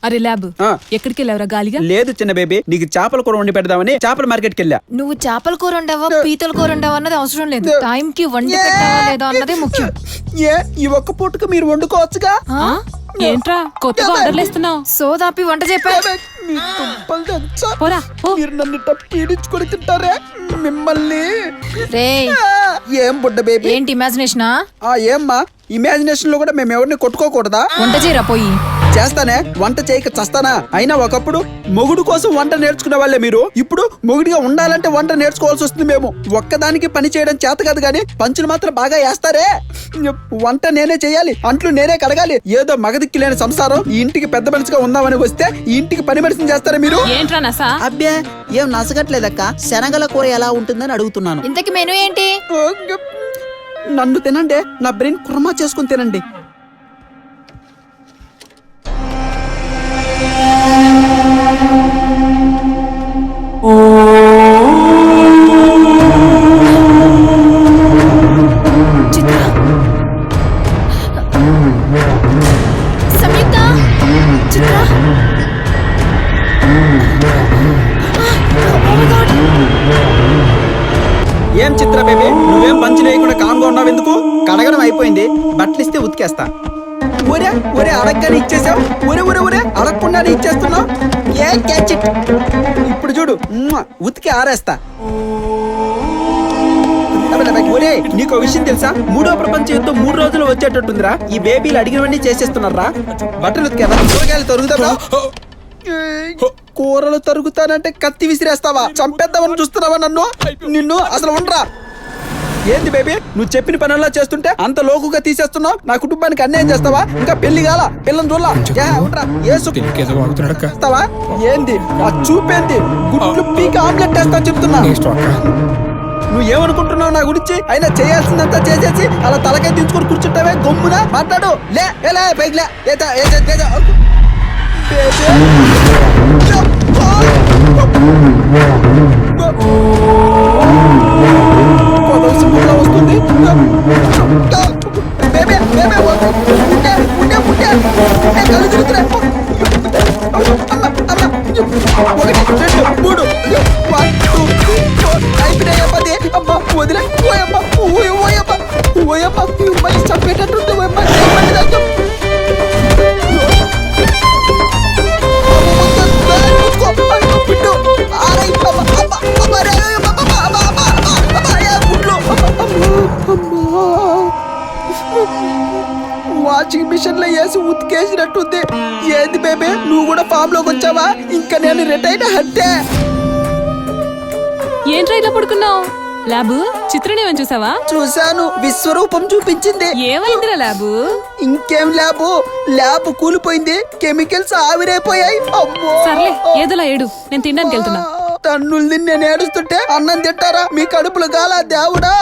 అరే ల్యాబ్ ఎక్కడికి వెళ్ళావురా గాలిగా? లేదు చిన్న బేబీ, నీకు చేపల కూర వండి పెడదామని చేపల మార్కెట్కి వెళ్ళా. నువ్వు చేపల కూర ఉండవా పీతల కూర ఉండవా అన్నది అవసరం లేదు, టైం కి వండి పెట్టావా లేదా అన్నదే ముఖ్యం. ఈ ఒక్క పూటకు మీరు వండుకోవచ్చుగా. ఏంట్రా కొత్తగా ఆర్డర్లు ఇస్తున్నావు? సోదాపి వంట చెప్పా. మీరు నన్ను పీడించుకొని తింటారే మిమ్మల్ని. ఏం బుడ్డ బేబీ, ఏంటి ఇమాజినేషనా? ఏమ్మా ఇమాజినేషన్ లో కూడా మేము ఎవరిని కొట్టుకోకూడదా? వంట చేయరా పోయి. చేస్తానే, వంట చేయక చస్తానా? అయినా ఒకప్పుడు మొగుడు కోసం వంట నేర్చుకునే వాళ్ళే మీరు. ఇప్పుడు మొగుడిగా ఉండాలంటే వంట నేర్చుకోవాల్సి వస్తుంది. మేము ఒక్కదానికి పని చేయడం చేత కాదు గానీ పంచులు మాత్రం బాగా వేస్తారే. వంట నేనే చేయాలి, అంట్లు నేనే కడగాలి. ఏదో మగదిక్కి లేని సంసారం. ఈ ఇంటికి పెద్ద మనిషిగా ఉందామని వస్తే ఈ ఇంటికి పని మనిషిని చేస్తారా మీరు? ఏంట్రా నసా? అబ్బే ఏం నసగట్లేదక్క, శనగల కూర ఎలా ఉంటుందని అడుగుతున్నాను. ఇంతకి మెనూ ఏంటి? నన్ను తినండి, నా బ్రెయిన్ కుర్మా చేసుకుని తినండి. ఏం చిత్ర బేబీ, నువ్వేం పంచి వేయకుండా కామ్గా ఉన్నావు ఎందుకు? కడగడం అయిపోయింది, బట్టలు ఇస్తే ఉతికేస్తా. ఒరే ఒరే అడగగానే ఇచ్చేసావు. ఒరే ఒరే ఒరే అడగకుండానే ఇచ్చేస్తున్నావు. ఇప్పుడు చూడు, ఉతికి ఆరేస్తా. ఒరే నీకు విషయం తెలుసా? 3వ ప్రపంచ యుద్ధం 3 రోజులు వచ్చేటట్టుందిరా. ఈ బేబీలు అడిగినవన్నీ చేసేస్తున్నారా? బట్టలు ఉతికేదా? కూరగాయలు తరుగుతావా? కూరలు తరుగుతానంటే కత్తి విసిరేస్తావా? చంపేద్దామని చూస్తున్నావా నన్ను? నిన్ను అసలు ఉండరా. ఏంది బేబీ, నువ్వు చెప్పిన పనుల్లో చేస్తుంటే అంత లోకుగా తీసేస్తున్నావు. నా కుటుంబానికి అన్యాయం చేస్తావా? ఇంకా పెళ్లి కాల, పిల్లని చూడలా. ఏంది ఆ చూపేంది? గుడ్లు పీక ఆమ్లెట్ వేస్తా చెప్తున్నా. నువ్వు ఏమనుకుంటున్నావు నా గురించి? అయినా చేయాల్సిందంతా చేసేసి అలా తలకాయ దించుకొని కూర్చుంటావే. గమ్మున మాట్లాడు. లే పైకి లే. వస్తుంది కళ్ళు తిరుగుతున్నాయి. 1 2 3 అయిపోయినాయి. అమ్మా వదిలే. చంపేటట్టుంటే వాషింగ్ మిషన్ లో వేసి ఉతికేసినట్టుంది. ఏంది బేబే, నువ్వు కూడా ఫామ్ లోకి వచ్చావా? ఇంకా నేను రిటైర్ హట్టే. ఏంట్రా ఇలా పడుకున్నావు? ల్యాబు చిత్రనేమని చూసావా? చూశాను, విశ్వరూపం చూపించింది. ఏమైందిరా ల్యాబు? ఇంకేం ల్యాబ్ కూలిపోయింది, కెమికల్స్ ఆవిరైపోయాయి. సర్లే ఏదోలా ఏడు, నేను తినడానికి వెళ్తున్నా. తన్నులు తిని నేను ఏడుస్తుంటే అన్నం తింటారా? మీ కడుపులు కాలా దేవుడా?